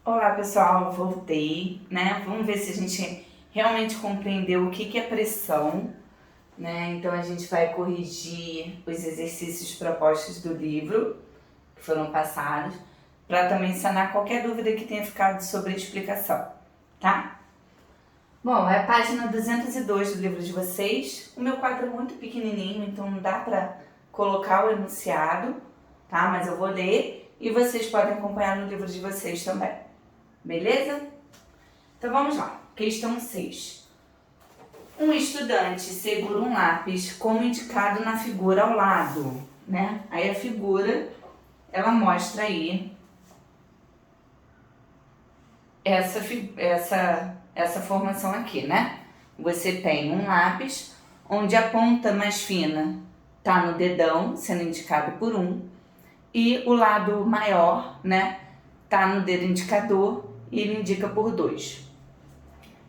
Olá pessoal, voltei, né? Vamos ver se a gente realmente compreendeu o que é pressão, né? Então a gente vai corrigir os exercícios propostos do livro que foram passados, para também sanar qualquer dúvida que tenha ficado sobre a explicação, tá? Bom, é a página 202 do livro de vocês. O meu quadro é muito pequenininho, então não dá para colocar o enunciado, tá? Mas eu vou ler e vocês podem acompanhar no livro de vocês também. Beleza? Então vamos lá. Questão 6. Um estudante segura um lápis como indicado na figura ao lado, né? Aí a figura, ela mostra aí essa formação aqui, né? Você tem um lápis onde a ponta mais fina tá no dedão, sendo indicado por 1, e o lado maior, né, tá no dedo indicador e ele indica por 2.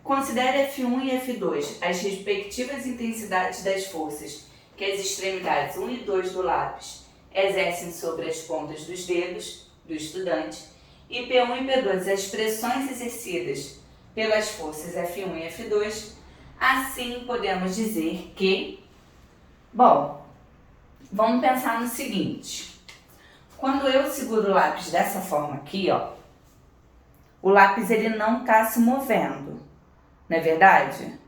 Considere F1 e F2 as respectivas intensidades das forças que as extremidades 1 e 2 do lápis exercem sobre as pontas dos dedos do estudante, e P1 e P2 as pressões exercidas pelas forças F1 e F2. Assim podemos dizer que, bom, vamos pensar no seguinte: quando eu seguro o lápis dessa forma aqui, ó, o lápis ele não está se movendo, não é verdade?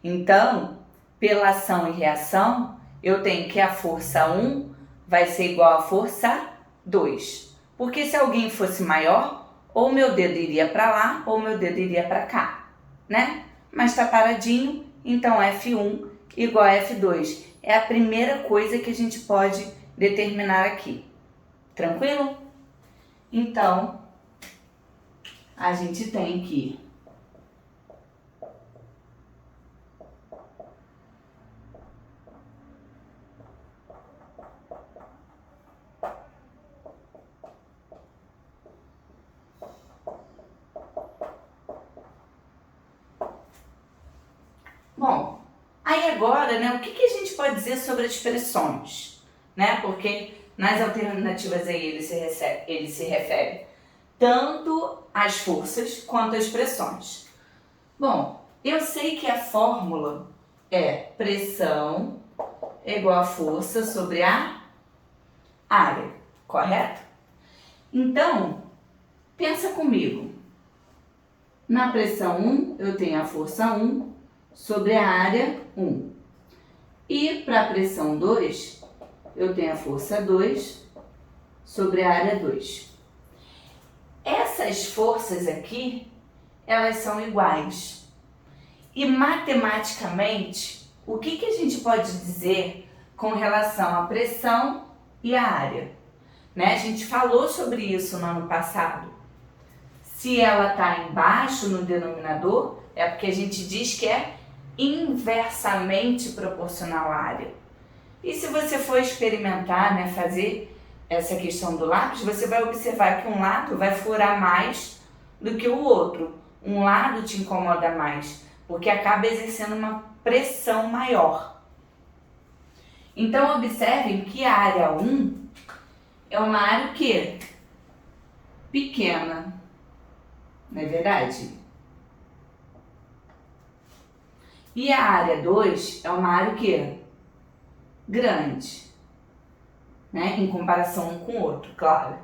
Então, pela ação e reação, eu tenho que a força 1 vai ser igual à força 2. Porque se alguém fosse maior, ou meu dedo iria para lá, ou meu dedo iria para cá, né? Mas está paradinho, então F1 igual a F2. É a primeira coisa que a gente pode determinar aqui. Tranquilo? Então, a gente tem que bom, aí agora, né, o que a gente pode dizer sobre as pressões? Né? Porque nas alternativas aí ele se refere tanto às forças quanto às pressões. Bom, eu sei que a fórmula é pressão igual a força sobre a área, correto? Então, pensa comigo. Na pressão 1, eu tenho a força 1 sobre a área 1. E para a pressão 2, eu tenho a força 2 sobre a área 2. Essas forças aqui, elas são iguais. E matematicamente, o que a gente pode dizer com relação à pressão e à área? Né? A gente falou sobre isso no ano passado. Se ela está embaixo no denominador, é porque a gente diz que é inversamente proporcional à área. E se você for experimentar, né, fazer essa questão do lápis, você vai observar que um lado vai furar mais do que o outro. Um lado te incomoda mais, porque acaba exercendo uma pressão maior. Então observem que a área 1 é uma área o quê? Pequena, não é verdade? E a área 2 é uma área o quê? Grande, né? Em comparação um com o outro, claro.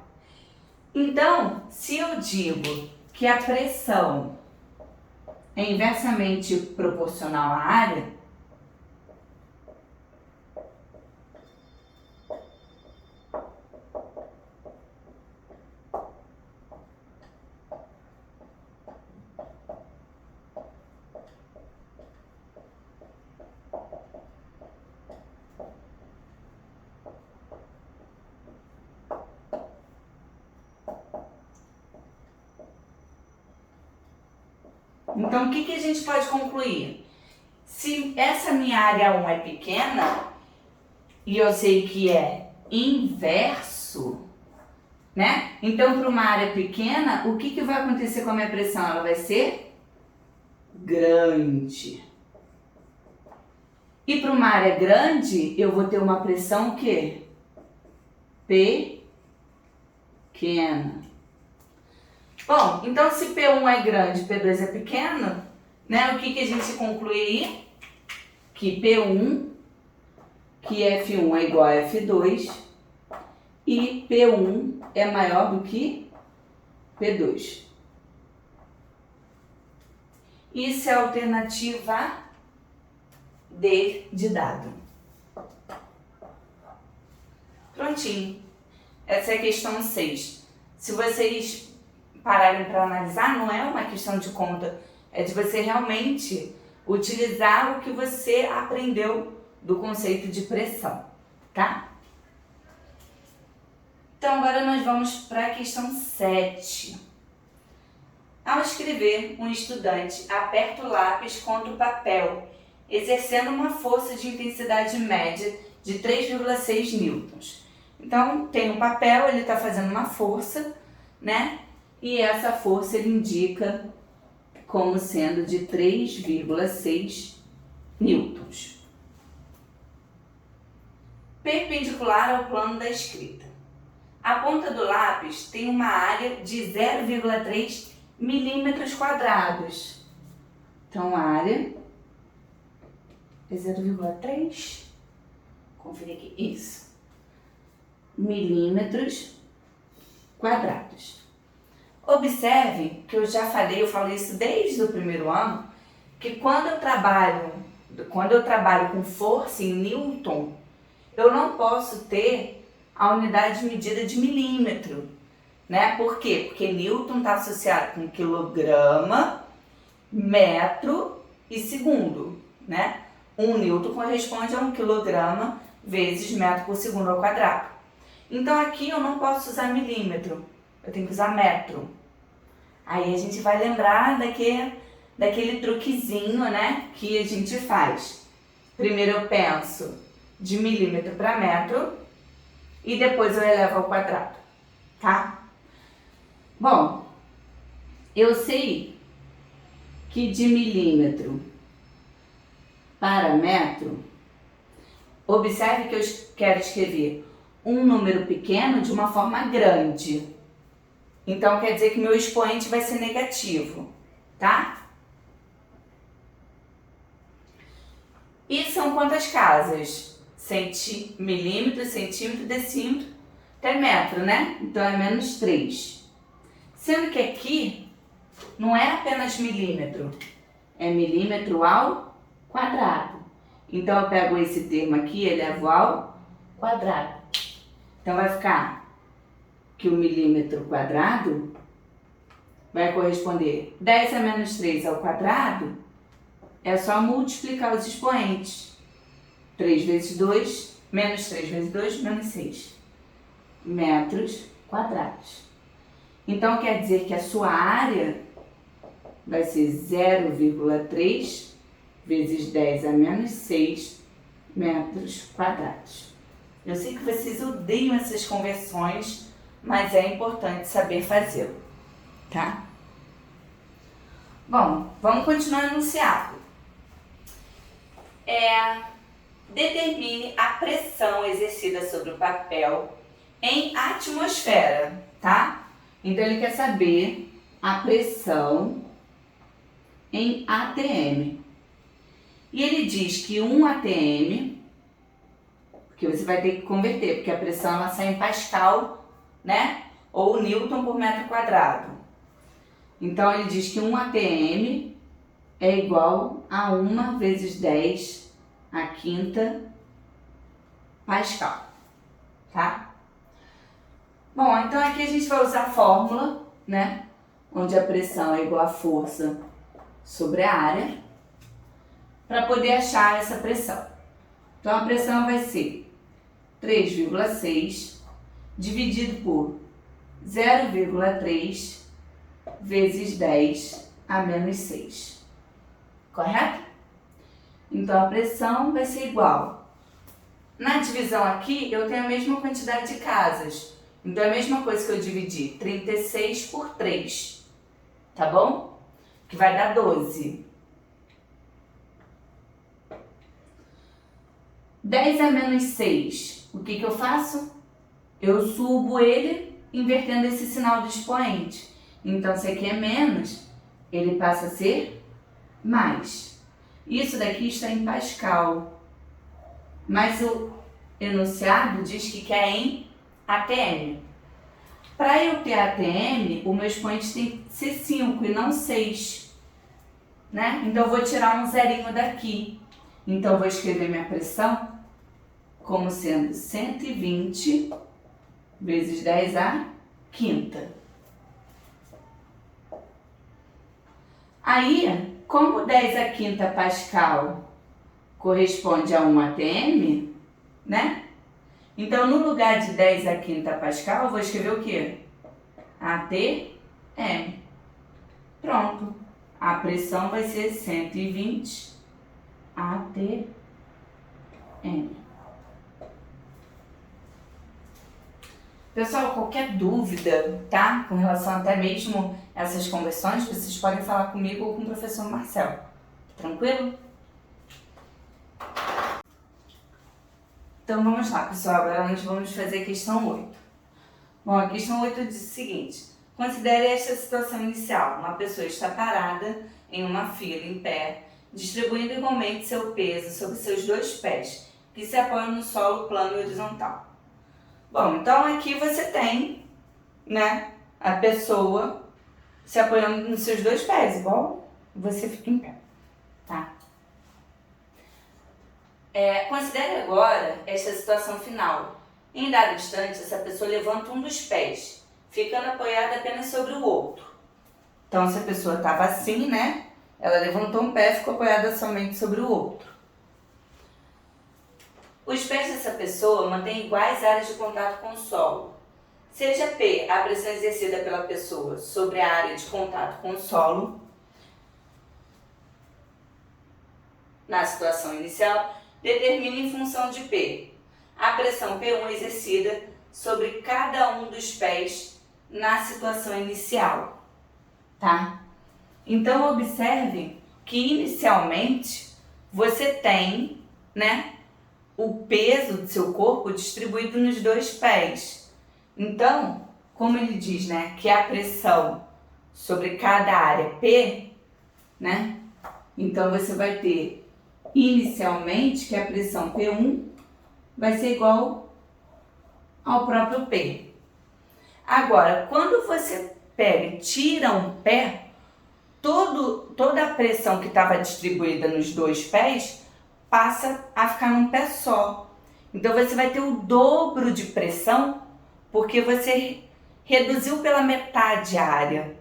Então, se eu digo que a pressão é inversamente proporcional à área, então o que a gente pode concluir? Se essa minha área 1 é pequena, e eu sei que é inverso, né? Então, para uma área pequena, o que vai acontecer com a minha pressão? Ela vai ser grande. E para uma área grande, eu vou ter uma pressão o quê? Pequena. Bom, então se P1 é grande e P2 é pequeno, né? O que a gente conclui aí? Que P1, que F1 é igual a F2 e P1 é maior do que P2. Isso é a alternativa D de dado. Prontinho. Essa é a questão 6. Se vocês pararem para analisar, não é uma questão de conta, é de você realmente utilizar o que você aprendeu do conceito de pressão, tá? Então, agora nós vamos para a questão 7. Ao escrever, um estudante aperta o lápis contra o papel, exercendo uma força de intensidade média de 3,6 newtons. Então, tem um papel, ele está fazendo uma força, né? E essa força ele indica como sendo de 3,6 newtons. Perpendicular ao plano da escrita. A ponta do lápis tem uma área de 0,3 milímetros quadrados. Então, a área é 0,3. Conferir aqui. Isso. Milímetros quadrados. Observe que eu já falei, eu falo isso desde o primeiro ano, que quando eu trabalho com força em newton, eu não posso ter a unidade de medida de milímetro, né? Por quê? Porque newton está associado com quilograma, metro e segundo, né? 1 newton corresponde a 1 quilograma vezes metro por segundo ao quadrado. Então aqui eu não posso usar milímetro, eu tenho que usar metro. Aí a gente vai lembrar daquele truquezinho, né, que a gente faz. Primeiro eu penso de milímetro para metro e depois eu elevo ao quadrado, tá? Bom, eu sei que de milímetro para metro, observe que eu quero escrever um número pequeno de uma forma grande. Então, quer dizer que meu expoente vai ser negativo, tá? E são quantas casas? Milímetro, centímetro, decímetro, até metro, né? Então, é menos 3. Sendo que aqui não é apenas milímetro, é milímetro ao quadrado. Então, eu pego esse termo aqui e elevo ao quadrado. Então, vai ficar que o milímetro quadrado vai corresponder 10 a menos 3 ao quadrado, é só multiplicar os expoentes. 3 vezes 2, menos 3 vezes 2, menos 6 metros quadrados. Então, quer dizer que a sua área vai ser 0,3 vezes 10 a menos 6 metros quadrados. Eu sei que vocês odeiam essas conversões, mas é importante saber fazê-lo, tá? Bom, vamos continuar o enunciado. Determine a pressão exercida sobre o papel em atmosfera, tá? Então, ele quer saber a pressão em ATM. E ele diz que 1 ATM, porque você vai ter que converter, porque a pressão ela sai em Pascal, né? Ou Newton por metro quadrado. Então, ele diz que 1 ATM é igual a 1 vezes 10 a quinta Pascal, tá? Bom, então aqui a gente vai usar a fórmula, né? Onde a pressão é igual a força sobre a área, para poder achar essa pressão. Então, a pressão vai ser 3,6 dividido por 0,3 vezes 10 a menos 6. Correto? Então, a pressão vai ser igual. Na divisão aqui, eu tenho a mesma quantidade de casas. Então, é a mesma coisa que eu dividir 36 por 3. Tá bom? Que vai dar 12. 10 a menos 6. O que eu faço? Eu subo ele invertendo esse sinal do expoente. Então, se aqui é menos, ele passa a ser mais. Isso daqui está em Pascal, mas o enunciado diz que quer em ATM. Para eu ter ATM, o meu expoente tem que ser 5 e não 6, né? Então, eu vou tirar um zerinho daqui. Então, eu vou escrever minha pressão como sendo 120 vezes 10 à quinta. Aí, como 10 à quinta Pascal corresponde a 1 atm, né? Então, no lugar de 10 à quinta Pascal, eu vou escrever o quê? ATM. Pronto. A pressão vai ser 120 ATM. Pessoal, qualquer dúvida, tá? Com relação até mesmo a essas conversões, vocês podem falar comigo ou com o professor Marcelo. Tranquilo? Então vamos lá, pessoal. Agora nós vamos fazer a questão 8. Bom, a questão 8 diz o seguinte: considere esta situação inicial. Uma pessoa está parada em uma fila em pé, distribuindo igualmente seu peso sobre seus 2 pés, que se apoiam no solo plano e horizontal. Bom, então aqui você tem, né, a pessoa se apoiando nos seus 2 pés, igual você fica em pé, tá? Considere agora esta situação final. Em dado instante, essa pessoa levanta um dos pés, ficando apoiada apenas sobre o outro. Então, se a pessoa estava assim, né, ela levantou um pé e ficou apoiada somente sobre o outro. Os pés dessa pessoa mantêm iguais áreas de contato com o solo. Seja P a pressão exercida pela pessoa sobre a área de contato com o solo, na situação inicial, determine em função de P a pressão P1 exercida sobre cada um dos pés na situação inicial, tá? Então, observe que inicialmente você tem, né, o peso do seu corpo distribuído nos 2 pés. Então, como ele diz, né, que a pressão sobre cada área P, né, então você vai ter inicialmente que a pressão P1 vai ser igual ao próprio P. Agora, quando você pega e tira um pé, toda a pressão que estava distribuída nos 2 pés passa a ficar num pé só. Então você vai ter o dobro de pressão porque você reduziu pela metade a área.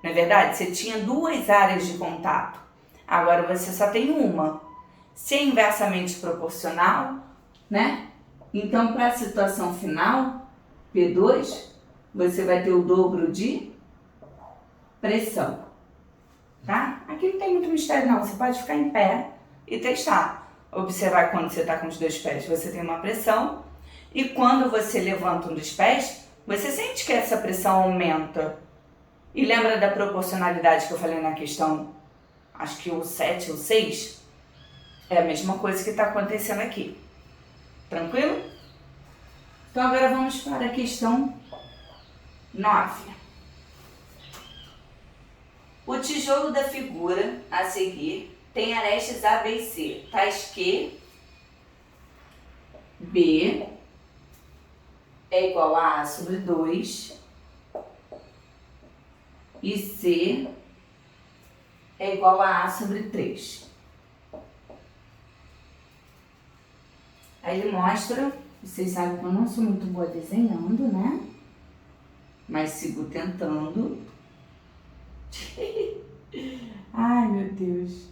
Não é verdade? Você tinha 2 áreas de contato, agora você só tem uma. Se é inversamente proporcional, né? Então, para a situação final, P2, você vai ter o dobro de pressão, tá? Aqui não tem muito mistério não, você pode ficar em pé e testar. Observar quando você está com os 2 pés, você tem uma pressão, e quando você levanta um dos pés, você sente que essa pressão aumenta. E lembra da proporcionalidade que eu falei na questão, acho que o 7 ou 6? É a mesma coisa que está acontecendo aqui. Tranquilo? Então agora vamos para a questão 9. O tijolo da figura a seguir tem arestas A, B e C, tais que B é igual a A sobre 2 e C é igual a A sobre 3. Aí ele mostra, vocês sabem que eu não sou muito boa desenhando, né? Mas sigo tentando. Ai, meu Deus.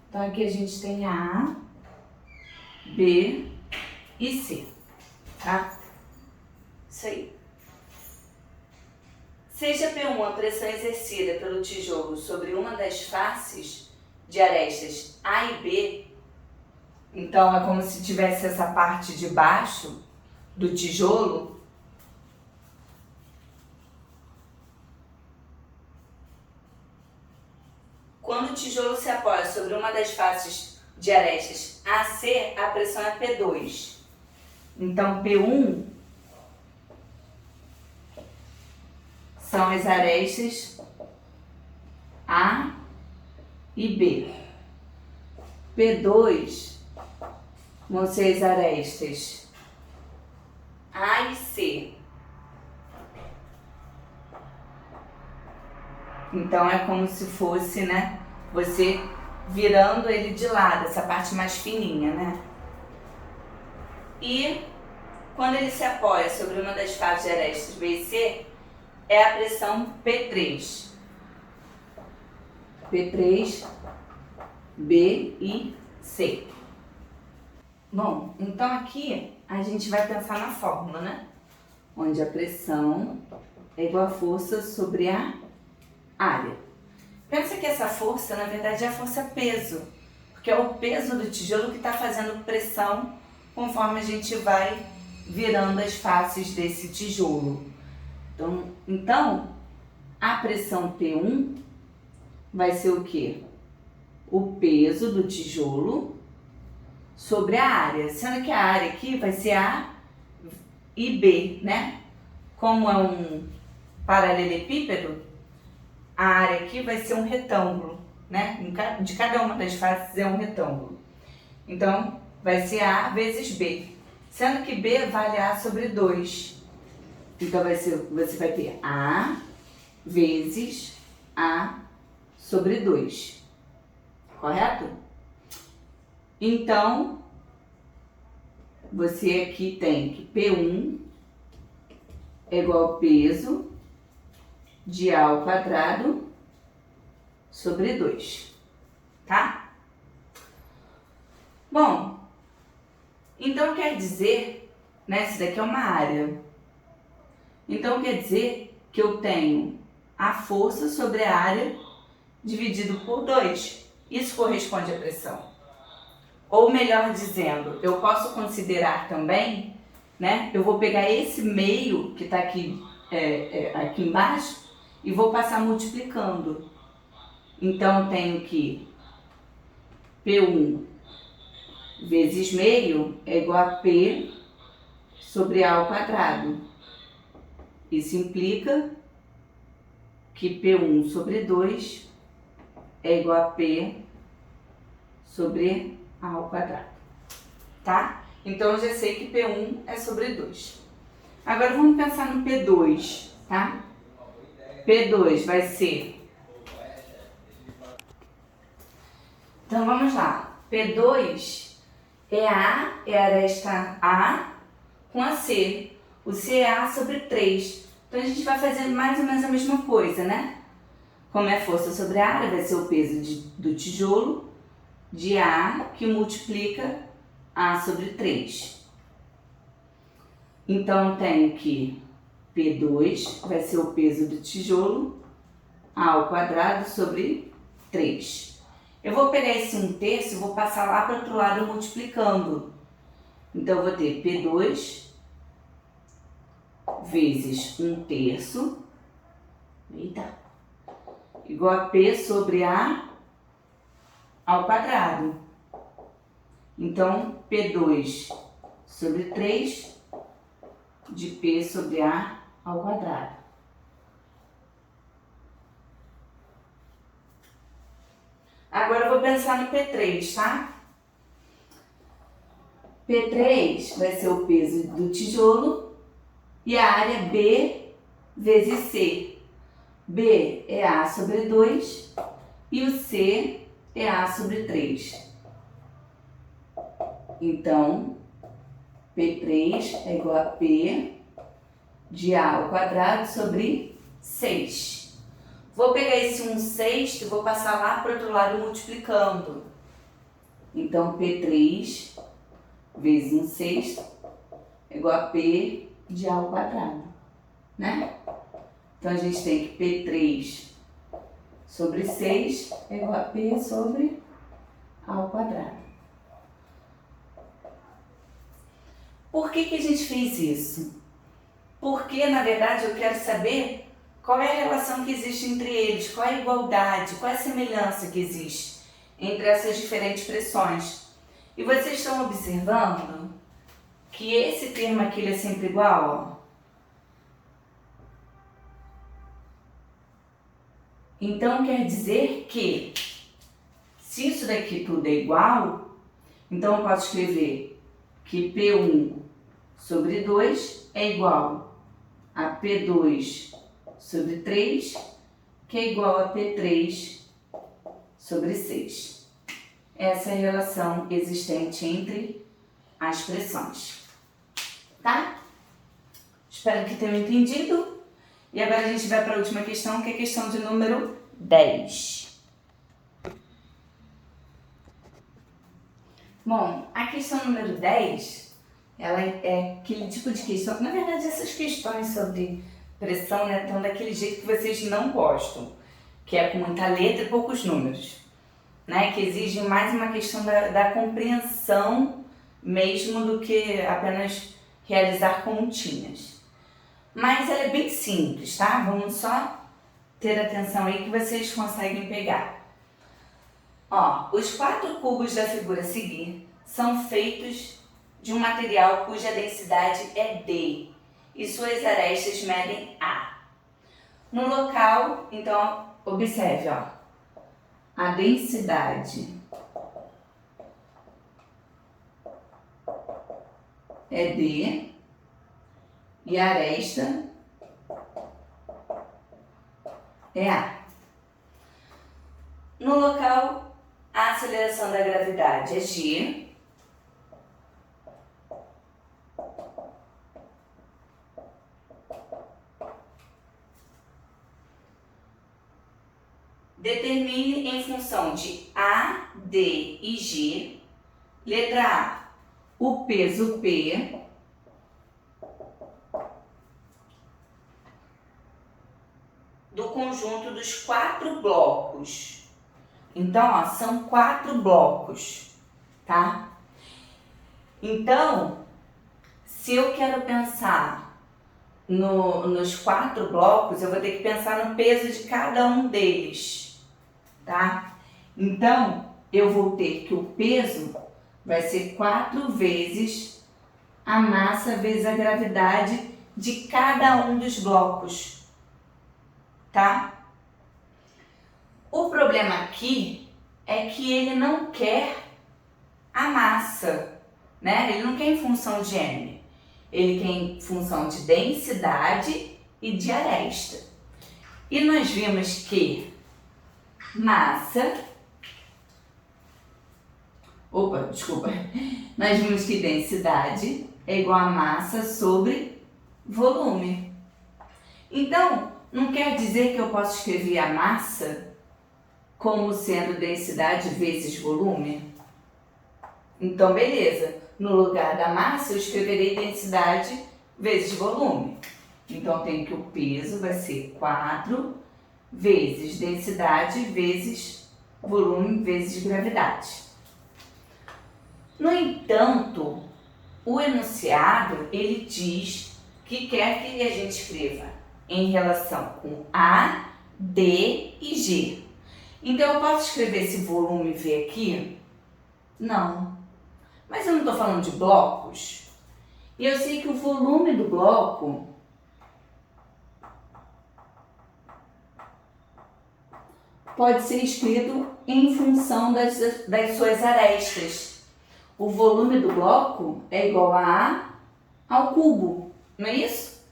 Então aqui a gente tem A, B e C, tá? Isso aí. Seja P1 a pressão exercida pelo tijolo sobre uma das faces de arestas A e B, então é como se tivesse essa parte de baixo do tijolo, quando tijolo se apoia sobre uma das faces de arestas AC, a pressão é P2. Então, P1 são as arestas A e B. P2 vão ser as arestas A e C. Então é como se fosse, né, você virando ele de lado, essa parte mais fininha, né? E quando ele se apoia sobre uma das faces de arestas B e C, é a pressão P3. P3, B e C. Bom, então aqui a gente vai pensar na fórmula, né? Onde a pressão é igual a força sobre a área. Pensa que essa força, na verdade, é a força peso, porque é o peso do tijolo que está fazendo pressão conforme a gente vai virando as faces desse tijolo. Então a pressão P1 vai ser o quê? O peso do tijolo sobre a área, sendo que a área aqui vai ser A e B, né? Como é um paralelepípedo, a área aqui vai ser um retângulo, né? De cada uma das faces é um retângulo. Então, vai ser A vezes B, sendo que B vale A sobre 2. Então, você vai ter A vezes A sobre 2. Correto? Então, você aqui tem que P1 é igual ao peso de A ao quadrado sobre 2, tá? Bom, então quer dizer, né, isso daqui é uma área. Então quer dizer que eu tenho a força sobre a área dividido por 2. Isso corresponde à pressão. Ou melhor dizendo, eu posso considerar também, né, eu vou pegar esse meio que está aqui, aqui embaixo e vou passar multiplicando. Então, eu tenho que P1 vezes meio é igual a P sobre A ao quadrado. Isso implica que P1 sobre 2 é igual a P sobre A ao quadrado. Tá? Então, eu já sei que P1 é sobre 2. Agora, vamos pensar no P2, tá? P2 vai ser... Então, vamos lá. P2 é a aresta A com a C. O C é A sobre 3. Então, a gente vai fazer mais ou menos a mesma coisa, né? Como é força sobre a área, vai ser o peso do tijolo de A que multiplica A sobre 3. Então, eu tenho que P2 vai ser o peso do tijolo A ao quadrado sobre 3. Eu vou pegar esse 1/3 e vou passar lá para o outro lado multiplicando. Então, eu vou ter P2 vezes 1/3, igual a P sobre A ao quadrado. Então, P2 sobre 3 de P sobre A ao quadrado. Agora eu vou pensar no P3, tá? P3 vai ser o peso do tijolo e a área B vezes C. B é A sobre 2 e o C é A sobre 3. Então, P3 é igual a P de A ao quadrado sobre 6. Vou pegar esse 1/6 e vou passar lá para o outro lado multiplicando. Então, P3 vezes 1/6 é igual a P de A ao quadrado, né? Então, a gente tem que P3 sobre 6 é igual a P sobre A ao quadrado. Por que a gente fez isso? Porque, na verdade, eu quero saber qual é a relação que existe entre eles, qual é a igualdade, qual é a semelhança que existe entre essas diferentes pressões. E vocês estão observando que esse termo aqui ele é sempre igual, ó. Então quer dizer que, se isso daqui tudo é igual, então eu posso escrever que P1 sobre 2 é igual a P2 sobre 3, que é igual a P3 sobre 6. Essa é a relação existente entre as pressões. Tá? Espero que tenham entendido. E agora a gente vai para a última questão, que é a questão de número 10. Bom, a questão número 10, ela é aquele tipo de questão, na verdade essas questões sobre pressão, né, estão daquele jeito que vocês não gostam, que é com muita letra e poucos números, né, que exigem mais uma questão da compreensão mesmo do que apenas realizar continhas. Mas ela é bem simples, tá? Vamos só ter atenção aí que vocês conseguem pegar. Ó, os 4 cubos da figura a seguir são feitos de um material cuja densidade é D e suas arestas medem A. No local, então, observe, ó, a densidade é D e a aresta é A. No local, a aceleração da gravidade é G. Determine em função de A, D e G. Letra A, o peso P. Do conjunto dos 4 blocos. Então, ó, são 4 blocos, tá? Então, se eu quero pensar nos 4 blocos, eu vou ter que pensar no peso de cada um deles, tá? Então, eu vou ter que o peso vai ser 4 vezes a massa vezes a gravidade de cada um dos blocos, tá? O problema aqui é que ele não quer a massa, né? Ele não quer em função de M. Ele quer em função de densidade e de aresta. E nós vimos que nós vimos que densidade é igual a massa sobre volume. Então, não quer dizer que eu posso escrever a massa como sendo densidade vezes volume? Então, beleza. No lugar da massa, eu escreverei densidade vezes volume. Então, tem que o peso vai ser 4 vezes densidade vezes volume vezes gravidade. No entanto, o enunciado, ele diz que quer que a gente escreva em relação com A, D e G. Então, eu posso escrever esse volume V aqui? Não. Mas eu não estou falando de blocos. E eu sei que o volume do bloco pode ser escrito em função das suas arestas. O volume do bloco é igual a ao cubo, não é isso?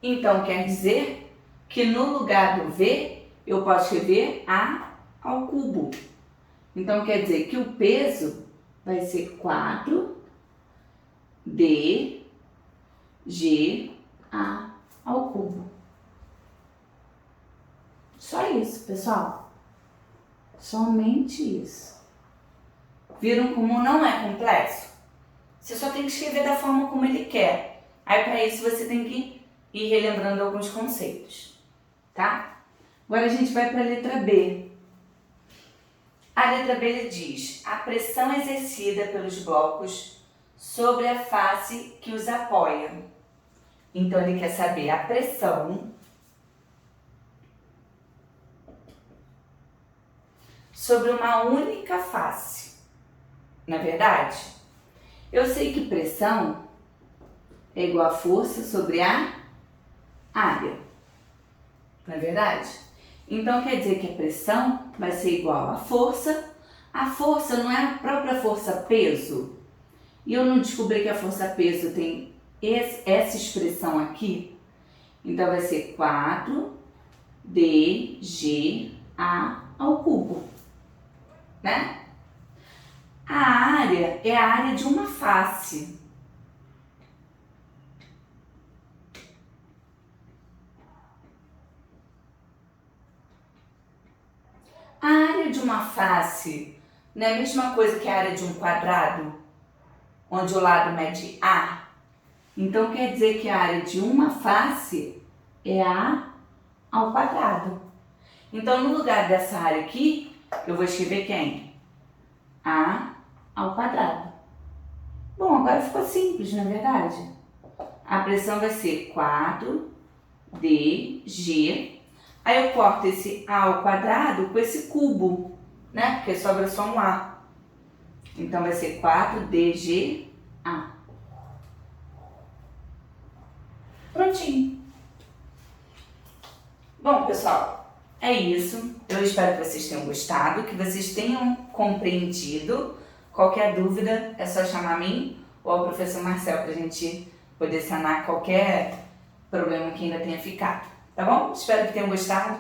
Então, quer dizer que no lugar do V, eu posso escrever A ao cubo. Então, quer dizer que o peso vai ser 4D G A ao cubo. Só isso, pessoal. Somente isso. Viram como não é complexo? Você só tem que escrever da forma como ele quer. Aí, para isso, você tem que ir relembrando alguns conceitos, tá? Agora a gente vai para a letra B. A letra B diz: a pressão exercida pelos blocos sobre a face que os apoia. Então, ele quer saber a pressão sobre uma única face. Não é verdade? Eu sei que pressão é igual a força sobre a área. Não é verdade? Então quer dizer que a pressão vai ser igual à força. A força não é a própria força peso. E eu não descobri que a força peso tem essa expressão aqui. Então vai ser 4DGA ao cubo, né? A área é a área de uma face. A área de uma face não é a mesma coisa que a área de um quadrado, onde o lado mede A? Então quer dizer que a área de uma face é A ao quadrado. Então no lugar dessa área aqui, eu vou escrever quem? A ao quadrado. Bom, agora ficou simples, não é verdade? A pressão vai ser 4DG. Aí eu corto esse A ao quadrado com esse cubo, né? Porque sobra só um A. Então vai ser 4DGA. Prontinho. Bom, pessoal, é isso. Eu espero que vocês tenham gostado, que vocês tenham compreendido. Qualquer dúvida é só chamar a mim ou ao professor Marcel para a gente poder sanar qualquer problema que ainda tenha ficado. Tá bom? Espero que tenham gostado.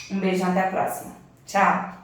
Um beijão, até a próxima. Tchau!